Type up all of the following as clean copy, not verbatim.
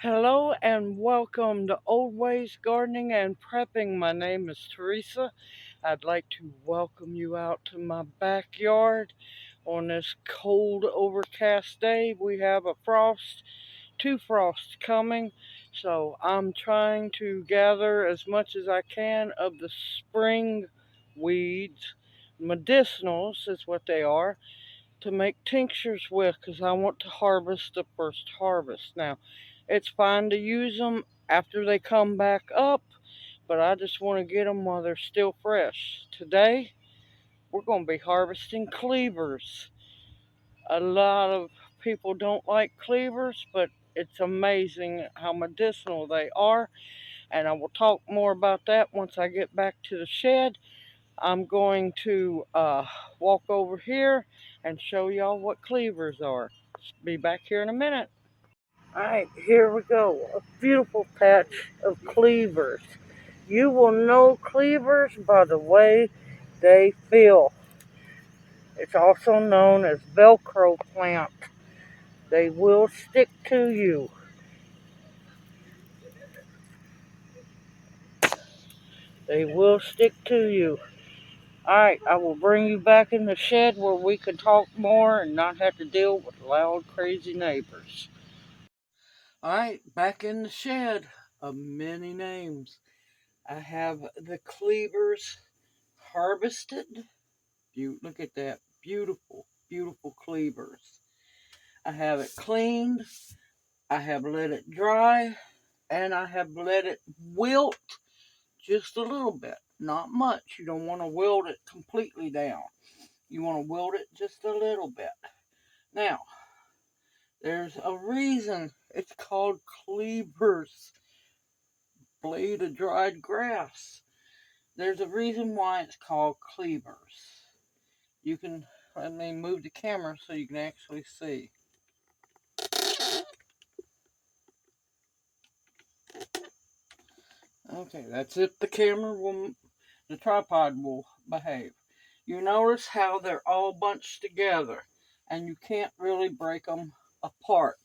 Hello and welcome to Old Ways Gardening and Prepping. My name is Teresa. I'd like to welcome you out to my backyard on this cold, overcast day. We have two frosts coming, so I'm trying to gather as much as I can of the spring weeds. Medicinals is what they are, to make tinctures with because I want to harvest the first harvest. Now, it's fine to use them after they come back up, but I just want to get them while they're still fresh. Today, we're going to be harvesting cleavers. A lot of people don't like cleavers, but it's amazing how medicinal they are, and I will talk more about that once I get back to the shed. I'm going to walk over here and show y'all what cleavers are. Be back here in a minute. Alright, here we go. A beautiful patch of cleavers. You will know cleavers by the way they feel. It's also known as velcro plant. They will stick to you. They will stick to you. Alright, I will bring you back in the shed where we can talk more and not have to deal with loud, crazy neighbors. Alright, back in the shed of many names. I have the cleavers harvested. Look at that. Beautiful, beautiful cleavers. I have it cleaned. I have let it dry. And I have let it wilt just a little bit. Not much. You don't want to wilt it completely down. You want to wilt it just a little bit. Now, there's a reason it's called Cleavers, blade of dried grass. There's a reason why it's called Cleavers. You can, let me move the camera so you can actually see. Okay, that's if the tripod will behave. You notice how they're all bunched together and you can't really break them apart.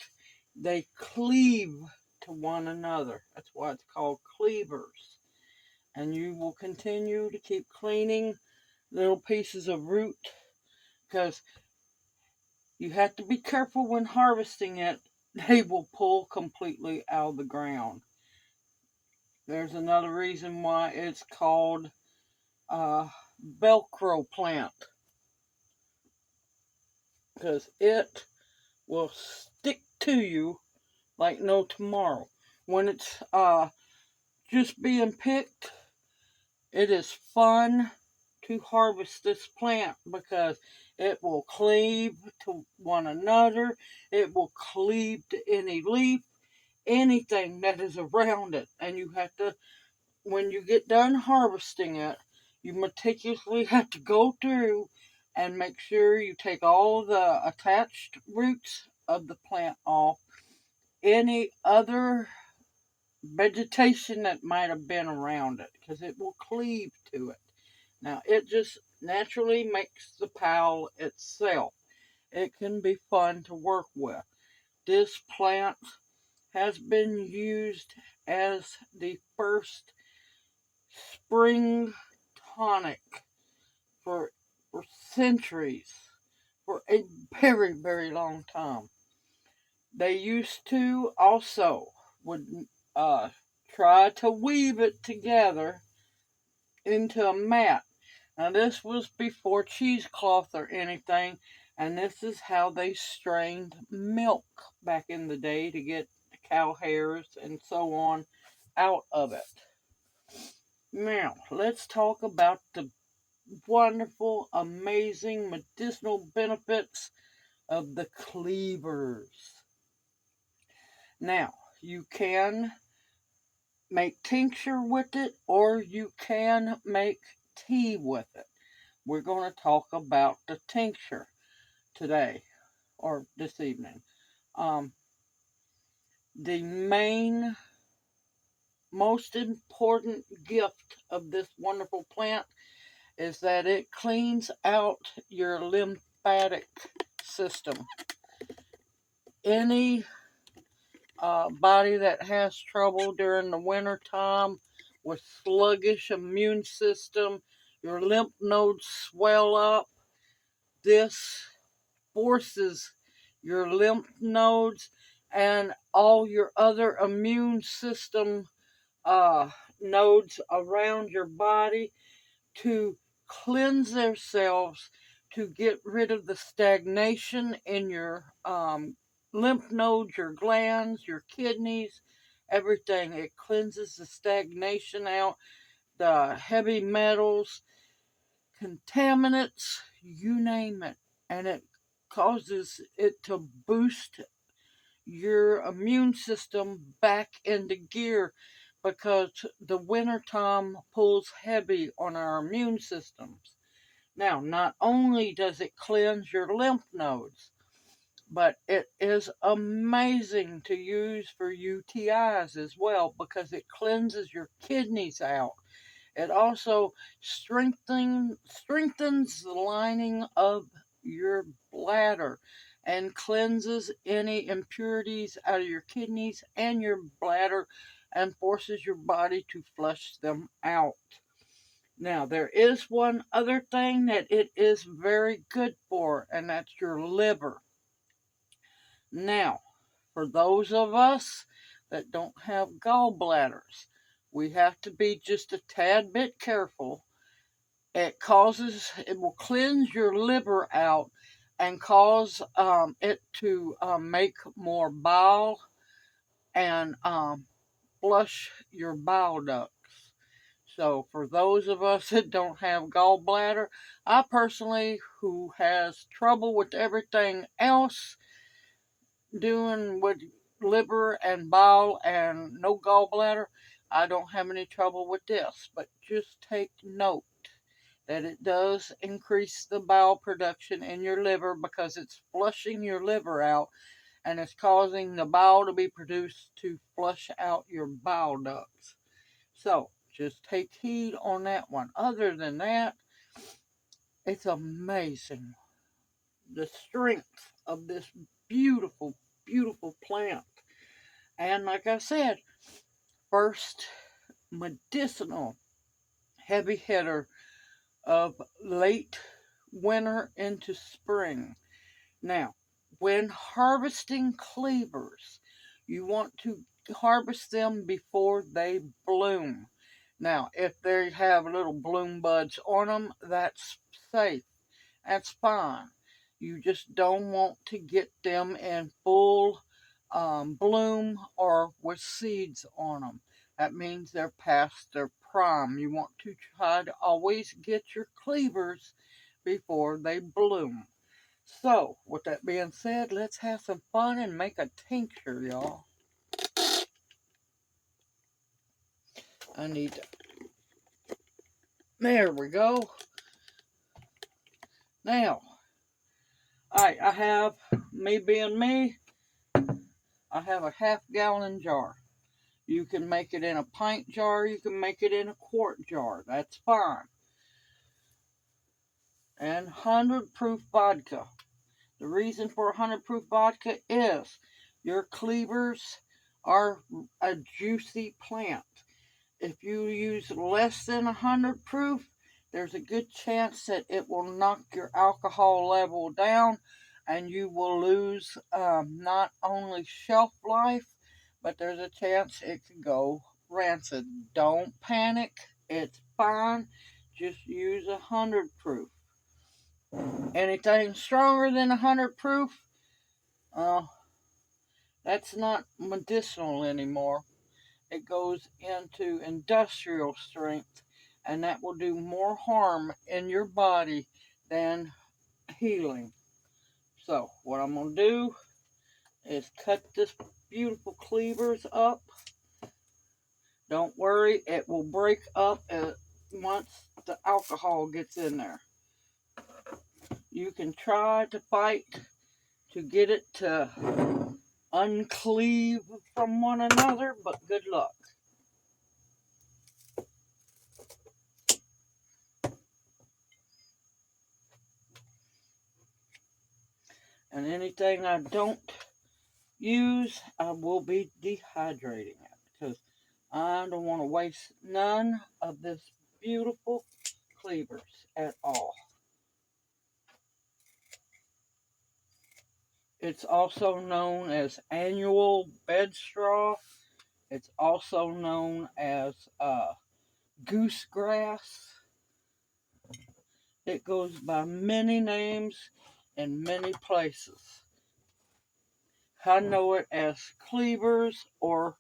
They cleave to one another. That's why it's called cleavers. And you will continue to keep cleaning little pieces of root because you have to be careful when harvesting it. They will pull completely out of the ground. There's another reason why it's called velcro plant, because it will stick to you like no tomorrow. When it's just being picked, it is fun to harvest this plant because it will cleave to one another. It will cleave to any leaf, anything that is around it. And you have to, when you get done harvesting it, you meticulously have to go through and make sure you take all the attached roots of the plant off. Any other vegetation that might have been around it, because it will cleave to it. Now, it just naturally makes the pile itself. It can be fun to work with. This plant has been used as the first spring tonic for centuries, for a very, very long time. They used to also would try to weave it together into a mat. Now this was before cheesecloth or anything, and this is how they strained milk back in the day to get the cow hairs and so on out of it. Now, let's talk about the wonderful, amazing medicinal benefits of the cleavers. Now, you can make tincture with it or you can make tea with it. We're going to talk about the tincture today or this evening. The main, most important gift of this wonderful plant is that it cleans out your lymphatic system. Any body that has trouble during the winter time with sluggish immune system, your lymph nodes swell up. This forces your lymph nodes and all your other immune system nodes around your body to cleanse themselves, to get rid of the stagnation in your lymph nodes, your glands, your kidneys, everything. It cleanses the stagnation out, the heavy metals, contaminants, you name it. And it causes it to boost your immune system back into gear because the wintertime pulls heavy on our immune systems. Now, not only does it cleanse your lymph nodes, but it is amazing to use for UTIs as well because it cleanses your kidneys out. It also strengthens the lining of your bladder and cleanses any impurities out of your kidneys and your bladder and forces your body to flush them out. Now, there is one other thing that it is very good for, and that's your liver. Now, for those of us that don't have gallbladders, we have to be just a tad bit careful. It will cleanse your liver out and cause it to make more bile and flush your bile ducts. So for those of us that don't have gallbladder, I personally, who has trouble with everything else, doing with liver and bile and no gallbladder, I don't have any trouble with this. But just take note that it does increase the bile production in your liver because it's flushing your liver out and it's causing the bile to be produced to flush out your bile ducts. So just take heed on that one. Other than that, it's amazing the strength of this beautiful, beautiful plant. And like I said, first medicinal heavy hitter of late winter into spring. Now, when harvesting cleavers, you want to harvest them before they bloom. Now, if they have little bloom buds on them, that's safe. That's fine. You just don't want to get them in full bloom or with seeds on them. That means they're past their prime. You want to try to always get your cleavers before they bloom. So, with that being said, let's have some fun and make a tincture, y'all. I need to... There we go. Now, alright, I have, me being me, I have a half-gallon jar. You can make it in a pint jar, you can make it in a quart jar. That's fine. And 100 proof vodka. The reason for 100 proof vodka is your cleavers are a juicy plant. If you use less than 100 proof, there's a good chance that it will knock your alcohol level down and you will lose not only shelf life, but there's a chance it could go rancid. Don't panic. It's fine. Just use 100 proof. Anything stronger than 100 proof, that's not medicinal anymore. It goes into industrial strength, and that will do more harm in your body than healing. So, what I'm going to do is cut this beautiful cleavers up. Don't worry, it will break up once the alcohol gets in there. You can try to fight to get it to uncleave from one another, but good luck. And anything I don't use, I will be dehydrating it because I don't want to waste none of this beautiful Cleavers at all. It's also known as annual bedstraw. It's also known as goosegrass. It goes by many names in many places. I know it as Cleavers or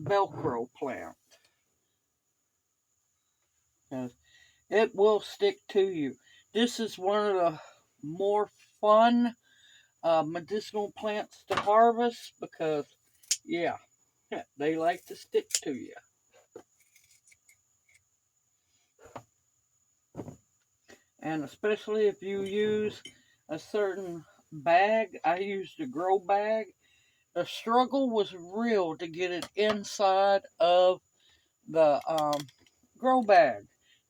velcro plant. It will stick to you. This is one of the more fun medicinal plants to harvest because, yeah, they like to stick to you. And especially if you use a certain bag, I used a grow bag. The struggle was real to get it inside of the grow bag.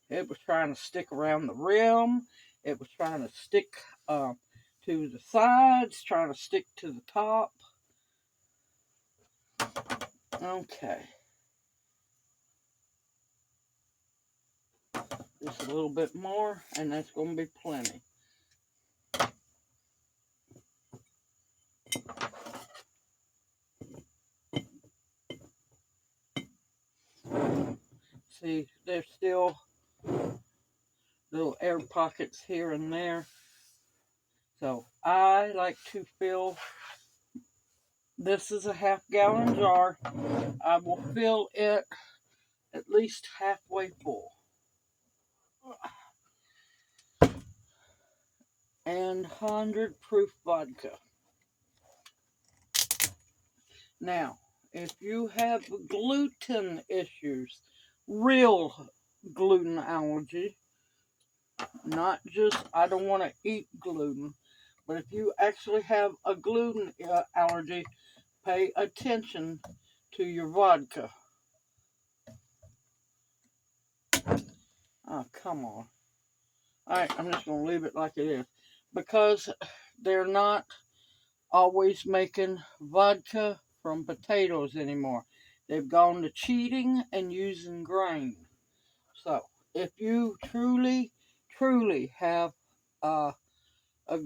It was trying to stick around the rim. It was trying to stick to the sides, trying to stick to the top. Okay. Just a little bit more, and that's going to be plenty. See, there's still little air pockets here and there. So I like to fill, this is a half-gallon jar. I will fill it at least halfway full. And 100 proof vodka. Now, if you have gluten issues, real gluten allergy, not just I don't want to eat gluten, but if you actually have a gluten allergy, pay attention to your vodka. Oh, come on. Alright, I'm just going to leave it like it is. Because they're not always making vodka from potatoes anymore. They've gone to cheating and using grain. So, if you truly, truly have a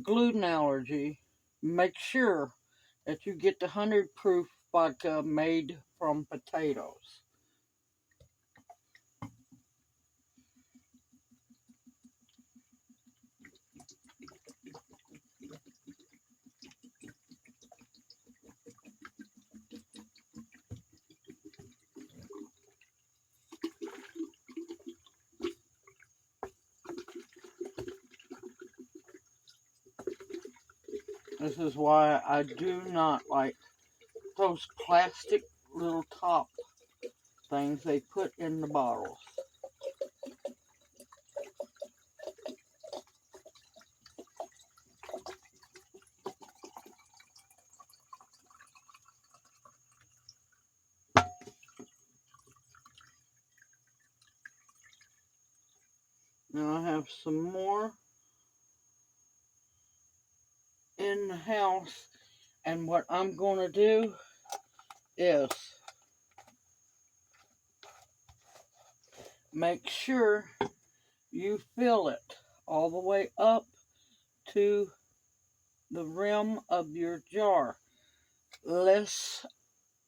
gluten allergy, make sure that you get the 100 proof vodka made from potatoes. This is why I do not like those plastic little top things they put in the bottles. Now I have some more in the house, and what I'm going to do is make sure you fill it all the way up to the rim of your jar. Less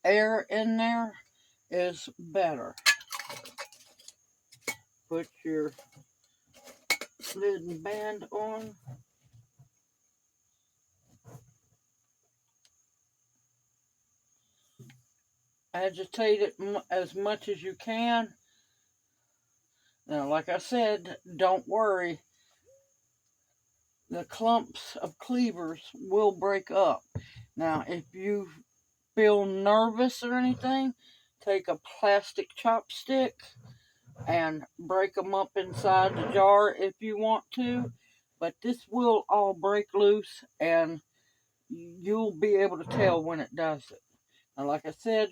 air in there is better. Put your lid and band on. Agitate it as much as you can. Now, like I said, don't worry. The clumps of Cleavers will break up. Now, if you feel nervous or anything, take a plastic chopstick and break them up inside the jar if you want to. But this will all break loose, and you'll be able to tell when it does it. Now, like I said,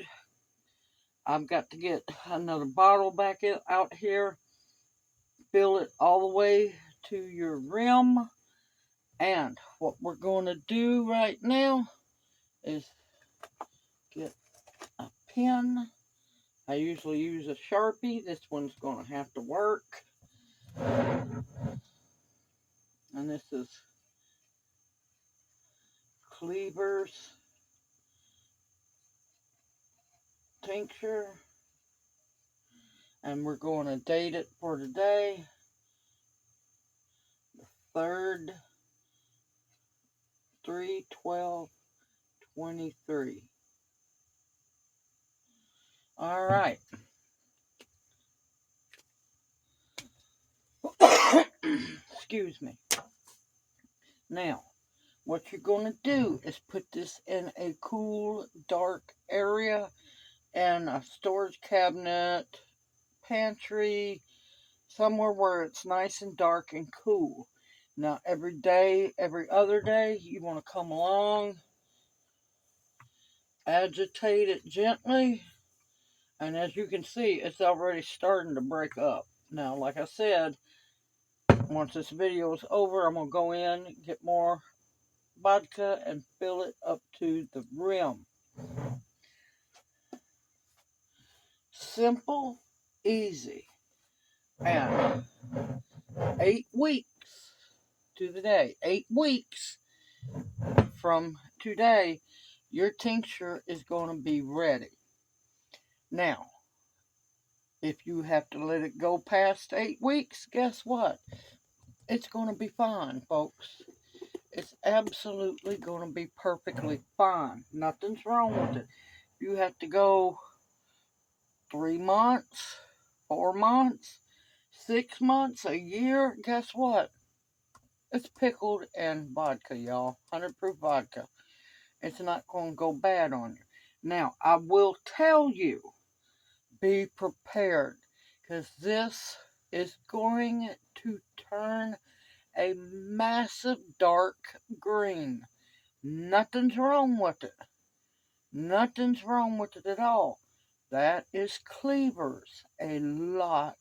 I've got to get another bottle back out here. Fill it all the way to your rim. And what we're going to do right now is get a pen. I usually use a Sharpie. This one's going to have to work. And this is Cleavers Tincture. And we're going to date it for today. The 3rd, 3/12/23. All right. Excuse me. Now, what you're going to do is put this in a cool, dark area and a storage cabinet, pantry, somewhere where it's nice and dark and cool. Now, every day, every other day, you want to come along, agitate it gently, and as you can see, it's already starting to break up. Now, like I said, once this video is over, I'm going to go in, get more vodka, and fill it up to the rim. Simple, easy, and 8 weeks to the day, 8 weeks from today, your tincture is going to be ready. Now, if you have to let it go past 8 weeks, guess what? It's going to be fine, folks. It's absolutely going to be perfectly fine. Nothing's wrong with it. You have to go 3 months, 4 months, 6 months, a year, guess what? It's pickled in vodka, y'all. 100 proof vodka. It's not going to go bad on you. Now, I will tell you, be prepared, because this is going to turn a massive dark green. Nothing's wrong with it. Nothing's wrong with it at all. That is Cleavers. A lot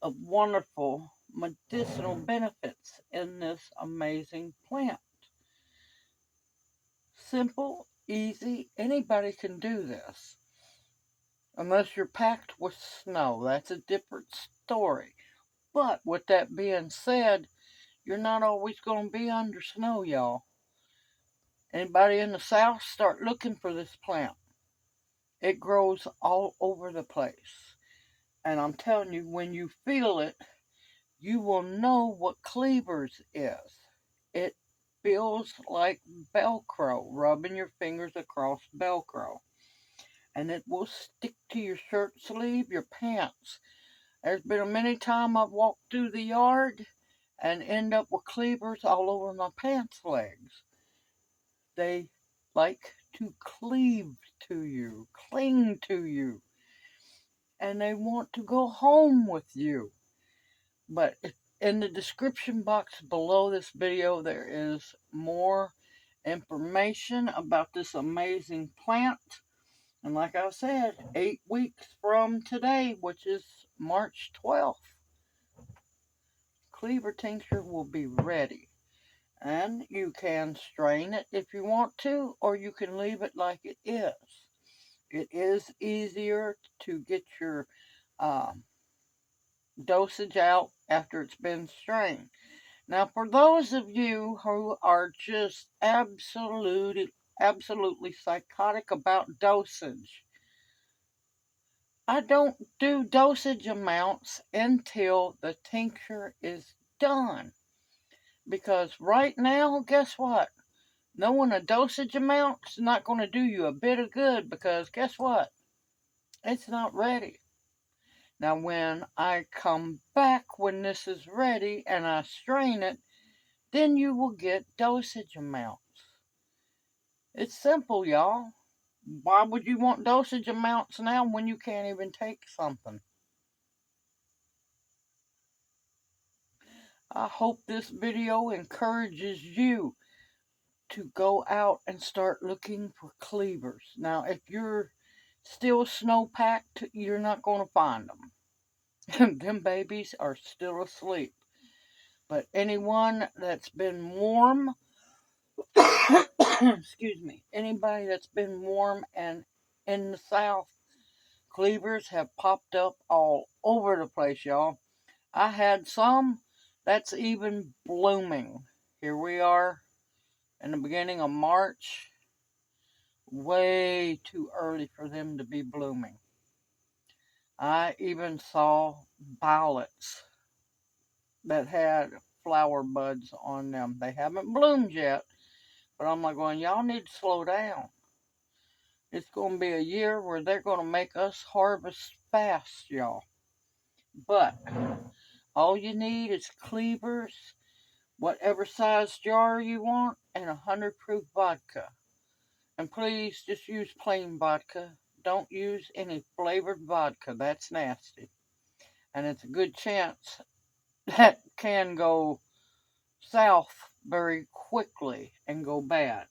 of wonderful medicinal benefits in this amazing plant. Simple, easy, anybody can do this. Unless you're packed with snow, that's a different story. But with that being said, you're not always going to be under snow, y'all. Anybody in the South, start looking for this plant. It grows all over the place. And I'm telling you, when you feel it, you will know what Cleavers is. It feels like velcro, rubbing your fingers across velcro. And it will stick to your shirt sleeve, your pants. There's been a many times I've walked through the yard and end up with Cleavers all over my pants legs. They like to cleave to you, cling to you, and they want to go home with you. But in the description box below this video, there is more information about this amazing plant. And like I said, 8 weeks from today, which is March 12th, Cleaver tincture will be ready. And you can strain it if you want to, or you can leave it like it is. It is easier to get your dosage out after it's been strained. Now, for those of you who are just absolutely psychotic about dosage, I don't do dosage amounts until the tincture is done. Because right now, guess what? Knowing a dosage amount is not going to do you a bit of good, because guess what? It's not ready. Now, when I come back when this is ready and I strain it, then you will get dosage amounts. It's simple, y'all. Why would you want dosage amounts now when you can't even take something? I hope this video encourages you to go out and start looking for Cleavers. Now, if you're still snow-packed, you're not going to find them. Them babies are still asleep. But anyone that's been warm, excuse me, anybody that's been warm and in the south, cleavers have popped up all over the place, y'all. I had some that's even blooming. Here we are in the beginning of March. Way too early for them to be blooming. I even saw violets that had flower buds on them. They haven't bloomed yet, but I'm like going, y'all need to slow down. It's going to be a year where they're going to make us harvest fast, y'all. But all you need is cleavers, whatever size jar you want, and 100 proof vodka. And please just use plain vodka. Don't use any flavored vodka. That's nasty. And it's a good chance that can go south very quickly and go bad.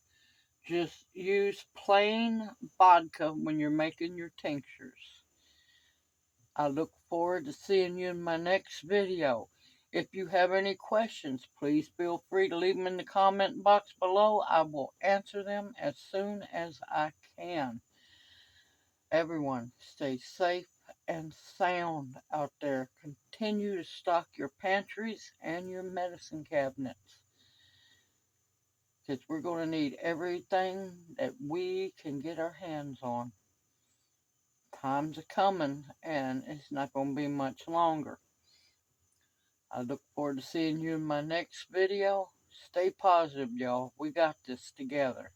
Just use plain vodka when you're making your tinctures. I look forward to seeing you in my next video. If you have any questions, please feel free to leave them in the comment box below. I will answer them as soon as I can. Everyone, stay safe and sound out there. Continue to stock your pantries and your medicine cabinets, because we're going to need everything that we can get our hands on. Times are coming, and it's not going to be much longer. I look forward to seeing you in my next video. Stay positive, y'all. We got this together.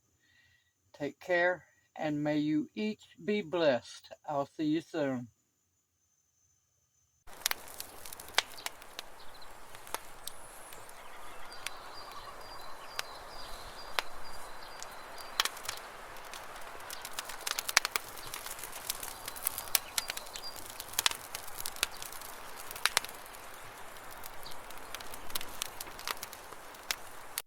Take care, and may you each be blessed. I'll see you soon.